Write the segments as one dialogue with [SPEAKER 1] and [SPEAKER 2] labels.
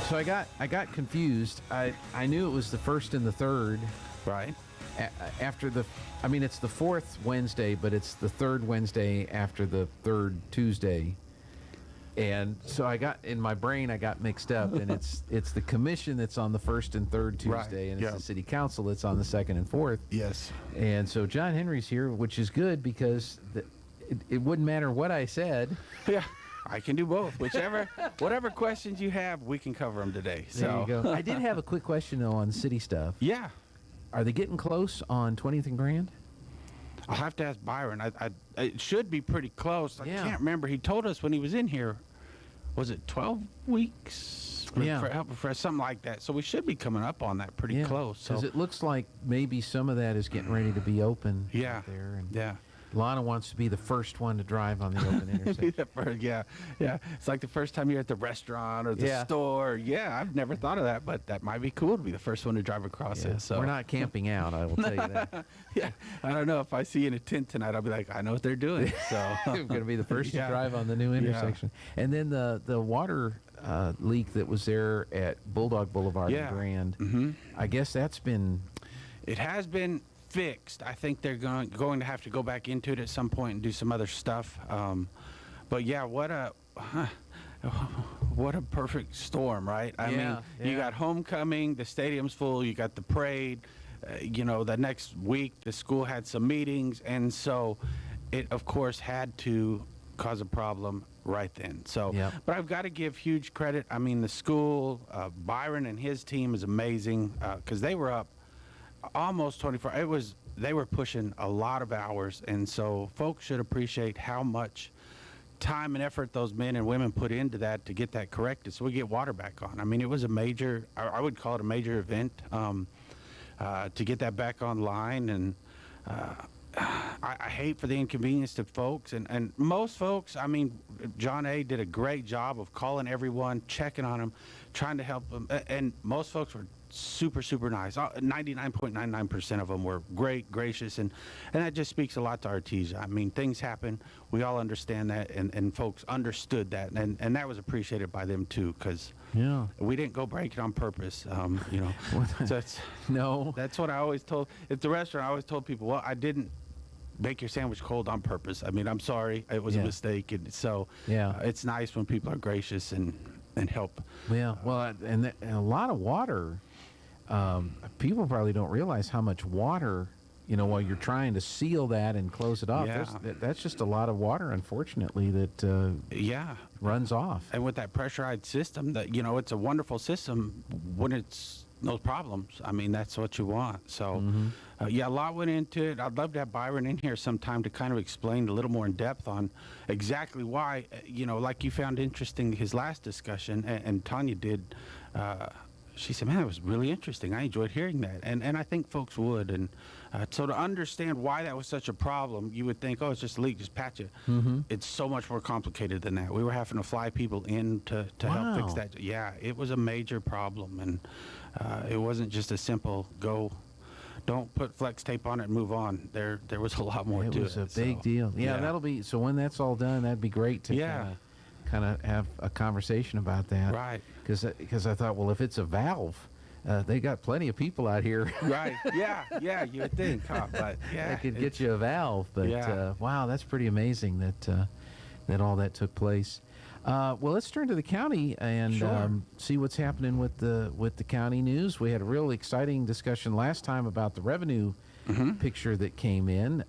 [SPEAKER 1] So I got confused. I knew it was the first and the third.
[SPEAKER 2] Right.
[SPEAKER 1] After it's the fourth Wednesday, but it's the third Wednesday after the third Tuesday. And so I got mixed up, and it's the commission that's on the first and third Tuesday, and it's the city council that's on the second and fourth.
[SPEAKER 2] Yes.
[SPEAKER 1] And so John Henry's here, which is good because it wouldn't matter what I said.
[SPEAKER 2] Yeah. I can do both. Whatever questions you have, we can cover them today. So.
[SPEAKER 1] There you go. I did have a quick question, though, on city stuff.
[SPEAKER 2] Yeah.
[SPEAKER 1] Are they getting close on 20th and Grand?
[SPEAKER 2] I'll have to ask Byron. It should be pretty close. I can't remember. He told us when he was in here, was it 12 weeks? For something like that. So we should be coming up on that pretty close.
[SPEAKER 1] Because it looks like maybe some of that is getting ready to be open.
[SPEAKER 2] Yeah.
[SPEAKER 1] Out there. And
[SPEAKER 2] yeah.
[SPEAKER 1] Lana wants to be the first one to drive on the open intersection.
[SPEAKER 2] Yeah. It's like the first time you're at the restaurant or the store. Yeah, I've never thought of that, but that might be cool to be the first one to drive across it. So
[SPEAKER 1] we're not camping out, I will tell you that.
[SPEAKER 2] Yeah, I don't know. If I see you in a tent tonight, I'll be like, I know what they're doing. So
[SPEAKER 1] I'm going to be the first to drive on the new intersection. And then the water leak that was there at Bulldog Boulevard in Grand. Mm-hmm. I guess that's been...
[SPEAKER 2] It has been fixed. I think they're going to have to go back into it at some point and do some other stuff. But yeah, what a perfect storm, right? I mean, you got homecoming, the stadium's full, you got the parade. The next week the school had some meetings, and so it of course had to cause a problem right then. So, but I've got to give huge credit. I mean, the school, Byron and his team is amazing because they were up almost 24. They were pushing a lot of hours, and so folks should appreciate how much time and effort those men and women put into that to get that corrected so we get water back on. I mean, it was a major, I would call it a major event to get that back online, and I hate for the inconvenience to folks, and most folks, I mean, John A. did a great job of calling everyone, checking on them, trying to help them, and most folks were super nice. 99.99% of them were great, gracious, and that just speaks a lot to Artesia. I mean, things happen. We all understand that, and folks understood that, and that was appreciated by them too, because we didn't go break it on purpose. So that's what I always told. At the restaurant, I always told people, well, I didn't make your sandwich cold on purpose. I mean, I'm sorry, it was a mistake, and so it's nice when people are gracious and help.
[SPEAKER 1] Yeah, well, and a lot of water. People probably don't realize how much water, while you're trying to seal that and close it off. That's just a lot of water, unfortunately, that runs off.
[SPEAKER 2] And with that pressurized system, that it's a wonderful system when it's no problems. I mean, that's what you want. So, a lot went into it. I'd love to have Byron in here sometime to kind of explain a little more in depth on exactly why, like you found interesting his last discussion, and Tanya did. She said, man, that was really interesting. I enjoyed hearing that. And I think folks would. And so to understand why that was such a problem, you would think, oh, it's just a leak, just patch it. It's so much more complicated than that. We were having to fly people in to help fix that. Yeah, it was a major problem. And it wasn't just a simple don't put flex tape on it and move on. There was a lot more to it.
[SPEAKER 1] It was a big deal. Yeah, that'll be, so when that's all done, that'd be great to kind of have a conversation about that,
[SPEAKER 2] right?
[SPEAKER 1] Because I thought, well, if it's a valve, they got plenty of people out here,
[SPEAKER 2] right? Yeah, you would think, huh? But
[SPEAKER 1] they could get you a valve. But wow, that's pretty amazing that all that took place. Well, let's turn to the county and see what's happening with the county news. We had a real exciting discussion last time about the revenue picture that came in.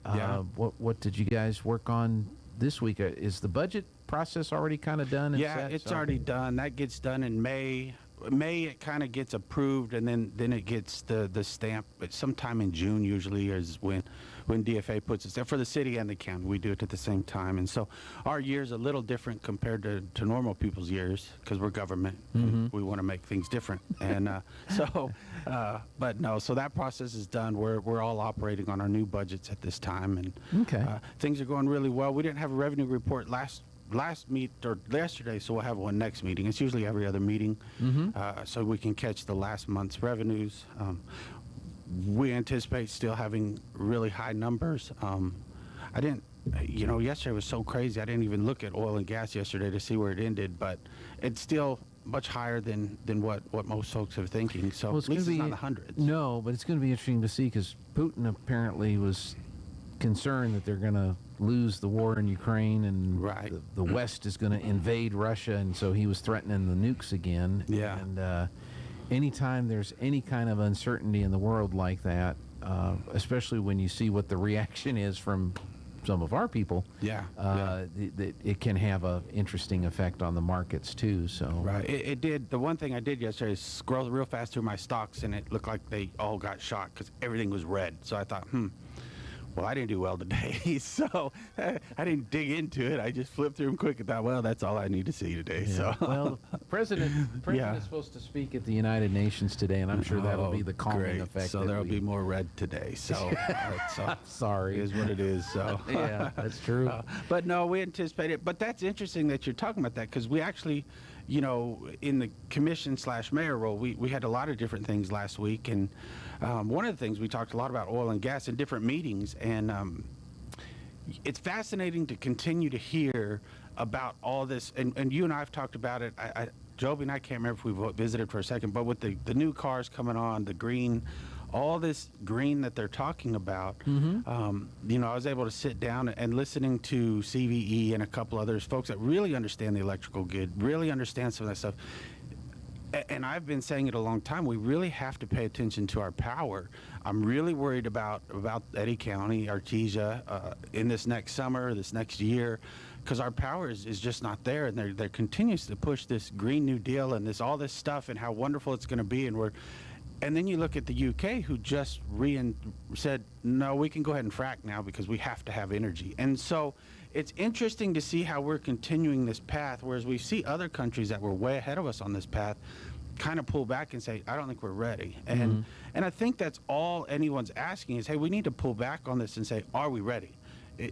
[SPEAKER 1] What did you guys work on this week? Is the budget process already kind of done?
[SPEAKER 2] It's already done. That gets done in May. It kind of gets approved, and then it gets the stamp. But sometime in June usually is when DFA puts it there for the city and the county. We do it at the same time, and so our year's a little different compared to normal people's years because we're government. We want to make things different, and but no. So that process is done. We're all operating on our new budgets at this time, and things are going really well. We didn't have a revenue report yesterday, so we'll have one next meeting. It's usually every other meeting, so we can catch the last month's revenues. We anticipate still having really high numbers. I didn't yesterday was so crazy. I didn't even look at oil and gas yesterday to see where it ended, but it's still much higher than what most folks are thinking. So
[SPEAKER 1] well,
[SPEAKER 2] at least it's not the hundreds.
[SPEAKER 1] No, but it's going to be interesting to see because Putin apparently was concerned that they're going to lose the war in Ukraine and
[SPEAKER 2] right.
[SPEAKER 1] the West is going to invade Russia, and so he was threatening the nukes again.
[SPEAKER 2] Yeah.
[SPEAKER 1] And anytime there's any kind of uncertainty in the world like that, especially when you see what the reaction is from some of our people, it can have an interesting effect on the markets too. So
[SPEAKER 2] right, it did. The one thing I did yesterday is scroll real fast through my stocks, and it looked like they all got shot because everything was red. So I thought, well, I didn't do well today, so I didn't dig into it. I just flipped through them quick and thought, well, that's all I need to see today.
[SPEAKER 1] Yeah.
[SPEAKER 2] So,
[SPEAKER 1] well, the president is supposed to speak at the United Nations today, and I'm sure that'll be the calming effect.
[SPEAKER 2] So there'll be more red today. So,
[SPEAKER 1] sorry,
[SPEAKER 2] it is what it is. So
[SPEAKER 1] yeah, that's true.
[SPEAKER 2] But no, we anticipate it. But that's interesting that you're talking about that because we actually, in the commission/mayor role, we had a lot of different things last week, and one of the things we talked a lot about oil and gas in different meetings, and it's fascinating to continue to hear about all this. And you and I have talked about it. Joby and I can't remember if we visited for a second, but with the new cars coming on, the green, all this green that they're talking about, I was able to sit down and listening to CVE and a couple others, folks that really understand the electrical grid, really understand some of that stuff. And I've been saying it a long time, we really have to pay attention to our power. I'm really worried about Eddy County, Artesia, in this next summer, this next year, because our power is just not there, and they're continues to push this Green New Deal and all this stuff and how wonderful it's going to be, and then you look at the UK, who just said, no, we can go ahead and frack now because we have to have energy. And so it's interesting to see how we're continuing this path, whereas we see other countries that were way ahead of us on this path kind of pull back and say, I don't think we're ready. And I think that's all anyone's asking is, hey, we need to pull back on this and say, are we ready?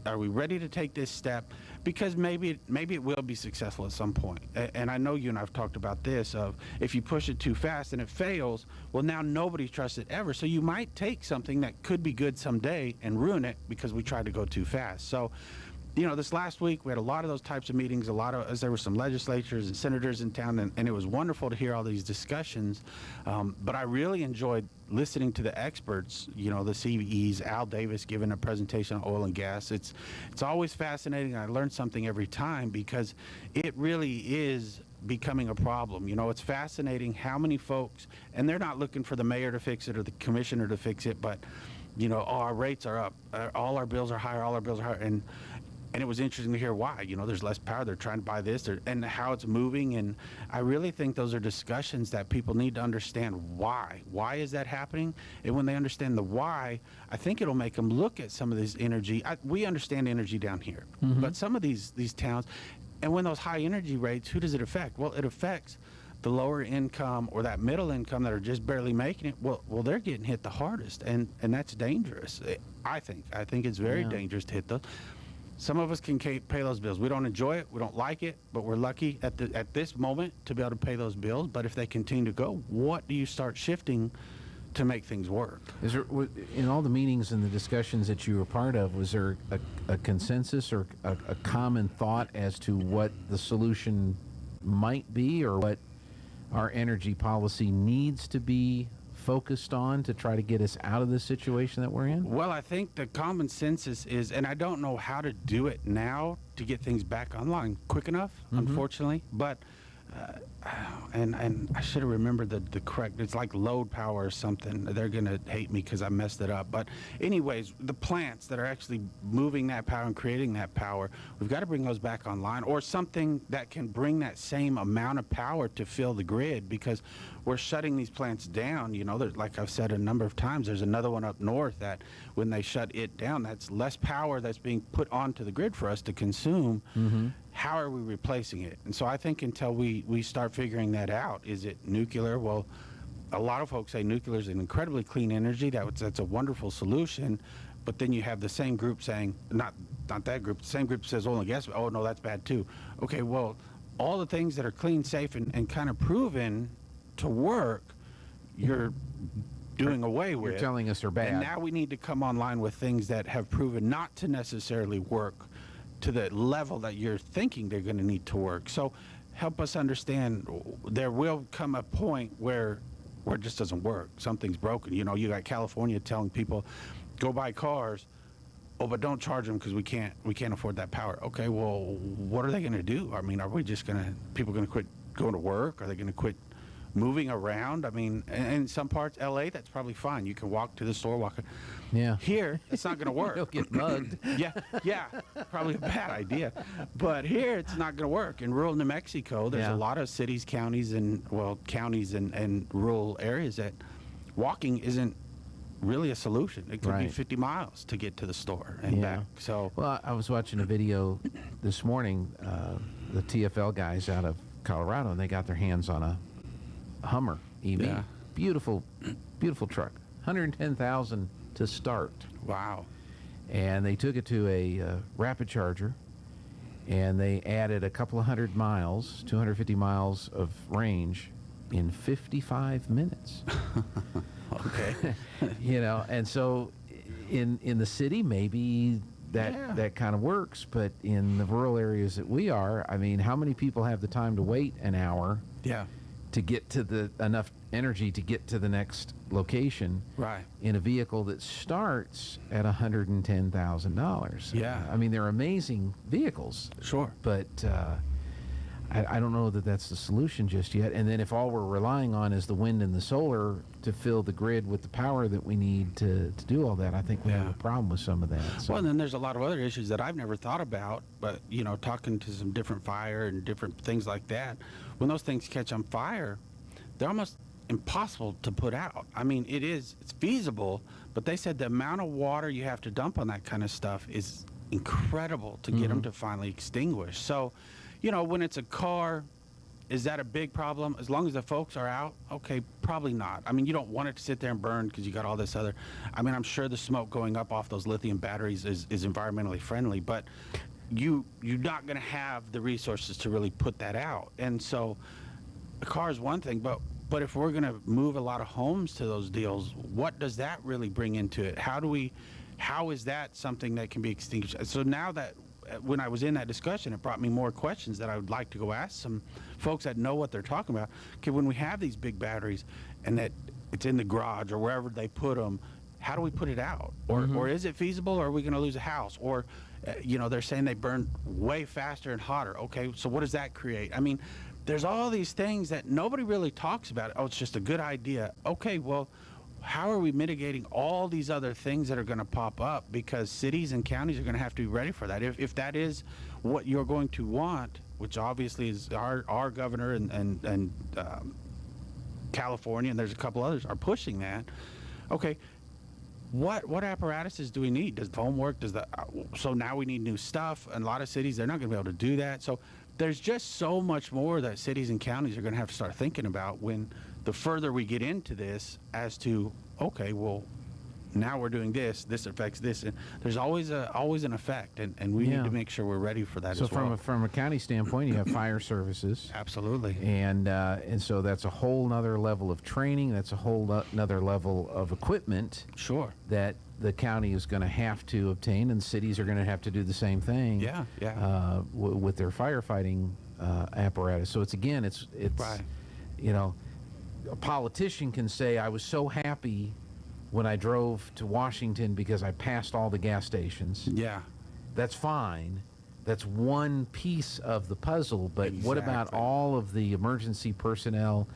[SPEAKER 2] Are we ready to take this step? Because maybe it will be successful at some point. And I know you and I have talked about this of if you push it too fast and it fails, well, now nobody trusts it ever. So you might take something that could be good someday and ruin it because we tried to go too fast. So, this last week we had a lot of those types of meetings, as there were some legislators and senators in town, and it was wonderful to hear all these discussions. But I really enjoyed listening to the experts, the CVEs, Al Davis giving a presentation on oil and gas. It's always fascinating. I learn something every time because it really is becoming a problem. It's fascinating how many folks, and they're not looking for the mayor to fix it or the commissioner to fix it, but, our rates are up, all our bills are higher, and it was interesting to hear why. There's less power. They're trying to buy this, and how it's moving. And I really think those are discussions that people need to understand why. Why is that happening? And when they understand the why, I think it'll make them look at some of this energy. We understand energy down here, but some of these towns, and when those high energy rates, who does it affect? Well, it affects the lower income or that middle income that are just barely making it. Well, they're getting hit the hardest, and that's dangerous. I think it's very dangerous to hit those. Some of us can pay those bills. We don't enjoy it. We don't like it, but we're lucky at this moment to be able to pay those bills. But if they continue to go, what do you start shifting to make things work?
[SPEAKER 1] Is there, in all the meetings and the discussions that you were part of, was there a consensus or a common thought as to what the solution might be or what our energy policy needs to be focused on to try to get us out of the situation that we're in?
[SPEAKER 2] Well, I think the common census is, and I don't know how to do it now to get things back online quick enough, unfortunately, but and I should have remembered the correct, it's like load power or something. They're going to hate me because I messed it up. But anyways, the plants that are actually moving that power and creating that power, we've got to bring those back online, or something that can bring that same amount of power to fill the grid, because we're shutting these plants down. Like I've said a number of times, there's another one up north that when they shut it down, that's less power that's being put onto the grid for us to consume. How are we replacing it? And so I think until we start figuring that out, is it nuclear? Well, a lot of folks say nuclear is an incredibly clean energy. That's a wonderful solution. But then you have the same group saying, not that group, the same group says oil and gas, oh no, that's bad too. Okay, well, all the things that are clean, safe, and kind of proven to work, you're doing away with.
[SPEAKER 1] You're telling us are bad.
[SPEAKER 2] And now we need to come online with things that have proven not to necessarily work to the level that you're thinking they're going to need to work. So help us understand, there will come a point where it just doesn't work. Something's broken. You know, you got California telling people, go buy cars. Oh, but don't charge them because we can't afford that power. Okay, well, what are they going to do? I mean, are we just people going to quit going to work? Are they going to quit moving around? I mean, in some parts, LA, that's probably fine. You can walk to the store, walk.
[SPEAKER 1] Yeah.
[SPEAKER 2] Here, it's not going to work.
[SPEAKER 1] You'll get mugged.
[SPEAKER 2] yeah, probably a bad idea. But here, it's not going to work. In rural New Mexico, there's a lot of cities, counties, and rural areas that walking isn't really a solution. It could be 50 miles to get to the store and back. So,
[SPEAKER 1] well, I was watching a video this morning. The TFL guys out of Colorado, and they got their hands on a Hummer EV.
[SPEAKER 2] Yeah.
[SPEAKER 1] Beautiful truck. $110,000 to start.
[SPEAKER 2] Wow.
[SPEAKER 1] And they took it to a rapid charger, and they added a couple of 100 miles, 250 miles of range in 55 minutes.
[SPEAKER 2] Okay.
[SPEAKER 1] You know, and so in the city, maybe that kind of works, but in the rural areas that we are, I mean, how many people have the time to wait an hour to get to enough energy to get to the next location in a vehicle that starts at $110,000?
[SPEAKER 2] Yeah.
[SPEAKER 1] I mean, they're amazing vehicles.
[SPEAKER 2] Sure.
[SPEAKER 1] But I don't know that that's the solution just yet. And then if all we're relying on is the wind and the solar to fill the grid with the power that we need to do all that, I think we have a problem with some of that. So.
[SPEAKER 2] Well, and then there's a lot of other issues that I've never thought about, but, you know, talking to some different fire and different things like that, when those things catch on fire, they're almost impossible to put out. I mean, it's feasible, but they said the amount of water you have to dump on that kind of stuff is incredible to get them to finally extinguish. So, you know, when it's a car, is that a big problem? As long as the folks are out, okay, probably not. I mean, you don't want it to sit there and burn because you got all this other. I mean, I'm sure the smoke going up off those lithium batteries is environmentally friendly, but you're not going to have the resources to really put that out. And so, a car is one thing, but if we're going to move a lot of homes to those deals, what does that really bring into it? How is that something that can be extinguished? So now that, when I was in that discussion, it brought me more questions that I would like to go ask some folks that know what they're talking about. Okay, when we have these big batteries and that it's in the garage or wherever they put them, how do we put it out? Or is it feasible, or are we going to lose a house? Or, you know, they're saying they burn way faster and hotter. Okay, so what does that create? I mean, there's all these things that nobody really talks about. Oh, it's just a good idea. Okay, well, how are we mitigating all these other things that are going to pop up? Because cities and counties are going to have to be ready for that. If that is what you're going to want, which obviously is our governor and California, and there's a couple others, are pushing that. Okay, what apparatuses do we need? Does foam work? So now we need new stuff. And a lot of cities, they're not going to be able to do that. So there's just so much more that cities and counties are going to have to start thinking about when the further we get into this, as to, okay, well, now we're doing this affects this, and there's always an effect, and we need to make sure we're ready for that as well.
[SPEAKER 1] So from a county standpoint, you have fire services.
[SPEAKER 2] Absolutely.
[SPEAKER 1] And so that's a whole nother level of training. That's a whole nother level of equipment.
[SPEAKER 2] Sure.
[SPEAKER 1] That the county is going to have to obtain, and cities are going to have to do the same thing. With their firefighting apparatus. So it's
[SPEAKER 2] right.
[SPEAKER 1] You know, a politician can say, I was so happy when I drove to Washington because I passed all the gas stations.
[SPEAKER 2] Yeah.
[SPEAKER 1] That's fine. That's one piece of the puzzle, but what about all of the emergency personnel,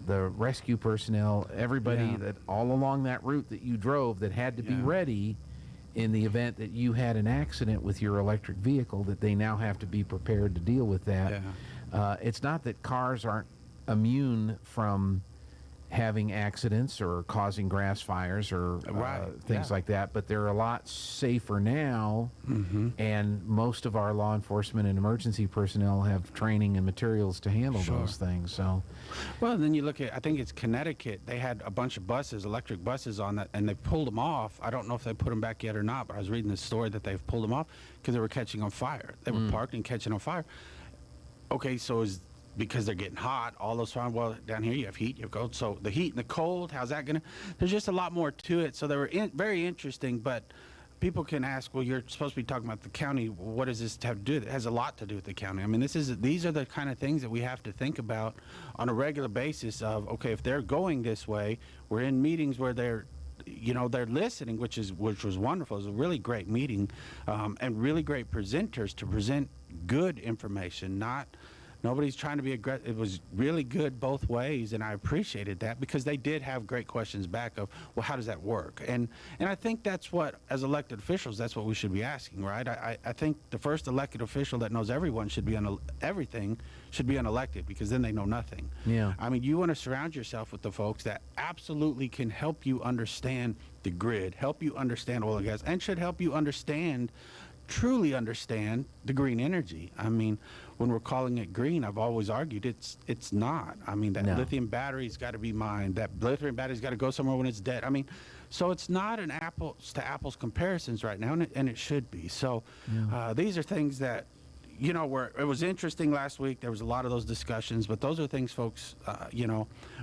[SPEAKER 1] the rescue personnel, everybody that all along that route that you drove that had to be ready in the event that you had an accident with your electric vehicle, that they now have to be prepared to deal with that. It's not that cars aren't immune from having accidents or causing grass fires or things like that, but they're a lot safer now, and most of our law enforcement and emergency personnel have training and materials to handle those things. So,
[SPEAKER 2] well, then you look at, I think it's Connecticut, they had a bunch of buses, electric buses on that, and they pulled them off. I don't know if they put them back yet or not, but I was reading this story that they've pulled them off because they were catching on fire. They were parked and catching on fire. Okay, so because they're getting hot, all those farms, well, down here you have heat, you have cold. So the heat and the cold, how's that going to, there's just a lot more to it. So they were very interesting, but people can ask, well, you're supposed to be talking about the county. What does this have to do? It has a lot to do with the county. I mean, these are the kind of things that we have to think about on a regular basis of, okay, if they're going this way, we're in meetings where they're listening, which was wonderful. It was a really great meeting, and really great presenters to present good information, nobody's trying to be aggressive. It was really good both ways, and I appreciated that because they did have great questions back of, well, how does that work? And I think that's what, as elected officials, that's what we should be asking, right? I think the first elected official that knows everyone should be everything should be unelected, because then they know nothing.
[SPEAKER 1] Yeah.
[SPEAKER 2] I mean, you want to surround yourself with the folks that absolutely can help you understand the grid, help you understand oil and gas, and should help you truly understand the green energy. I mean, when we're calling it green, I've always argued it's not. I mean, that lithium battery's got to be mined. That lithium battery's got to go somewhere when it's dead. I mean, so it's not an apples to apples comparisons right now, and it should be. So these are things that, it was interesting last week. There was a lot of those discussions, but those are things, folks,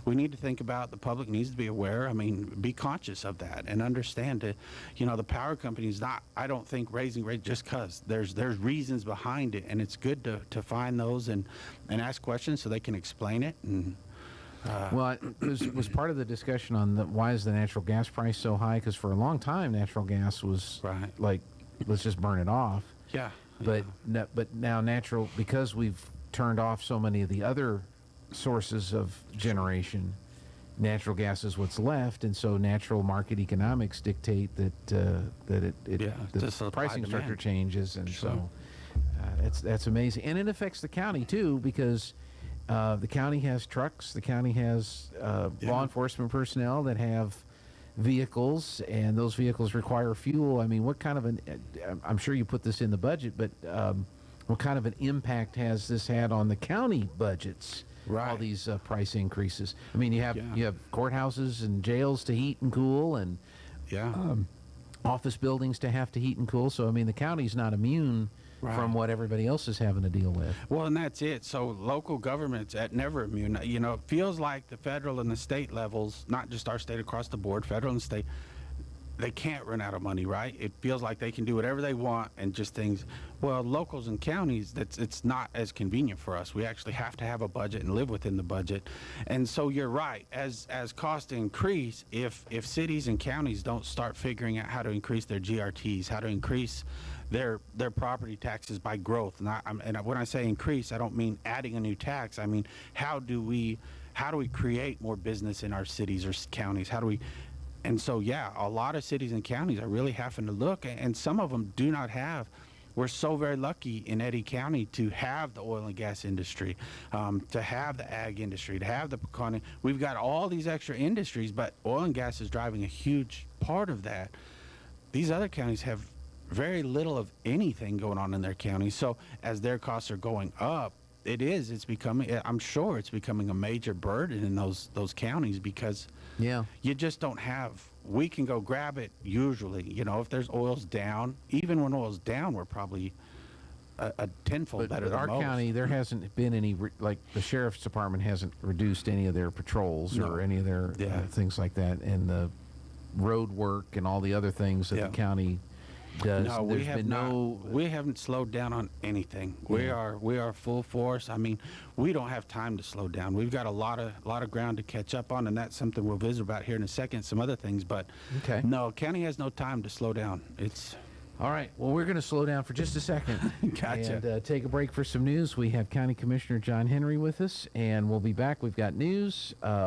[SPEAKER 2] we need to think about. The public needs to be aware. I mean, be conscious of that and understand it. The power company's not, I don't think, raising rates just because. There's reasons behind it, and it's good to find those and ask questions so they can explain it. And
[SPEAKER 1] well, it was part of the discussion on why is the natural gas price so high? Because for a long time, natural gas was like, let's just burn it off.
[SPEAKER 2] Yeah.
[SPEAKER 1] But now because we've turned off so many of the other sources of generation, natural gas is what's left, and so natural market economics dictate that the pricing structure changes, and so that's amazing, and it affects the county too, because the county has trucks, the county has law enforcement personnel that have vehicles, and those vehicles require fuel. I mean, what kind of I'm sure you put this in the budget, but what kind of an impact has this had on the county budgets?
[SPEAKER 2] Right.
[SPEAKER 1] All these price increases. I mean, you have courthouses and jails to heat and cool, and office buildings to have to heat and cool. So I mean, the county's not immune from what everybody else is having to deal with.
[SPEAKER 2] Well, and that's it. So local governments at never immune. It feels like the federal and the state levels, not just our state, across the board, federal and state, they can't run out of money, right? It feels like they can do whatever they want and just things. Well, locals and counties, it's not as convenient for us. We actually have to have a budget and live within the budget. And so you're right. As costs increase, if cities and counties don't start figuring out how to increase their GRTs, how to increase their property taxes by growth, and when I say increase, I don't mean adding a new tax. I mean, how do we create more business in our cities or counties? And so, a lot of cities and counties are really having to look, and some of them do not have. We're so very lucky in Eddy County to have the oil and gas industry, to have the ag industry, to have the pecan. We've got all these extra industries, but oil and gas is driving a huge part of that. These other counties have very little of anything going on in their county. So as their costs are going up, I'm sure it's becoming a major burden in those counties, because you just don't have, we can go grab it usually, if there's oil's down, even when oil's down, we're probably a tenfold better than
[SPEAKER 1] our
[SPEAKER 2] most.
[SPEAKER 1] county, there hasn't been any, like the sheriff's department hasn't reduced any of their patrols or any of their things like that, and the road work and all the other things that the county does.
[SPEAKER 2] No, we haven't slowed down on anything. We are full force. I mean, we don't have time to slow down. We've got a lot of ground to catch up on, and that's something we'll visit about here in a second, some other things, but no, county has no time to slow down. It's
[SPEAKER 1] all right. Well, we're going to slow down for just a second.
[SPEAKER 2] Gotcha.
[SPEAKER 1] And take a break for some news. We have County Commissioner John Henry with us, and we'll be back. We've got news,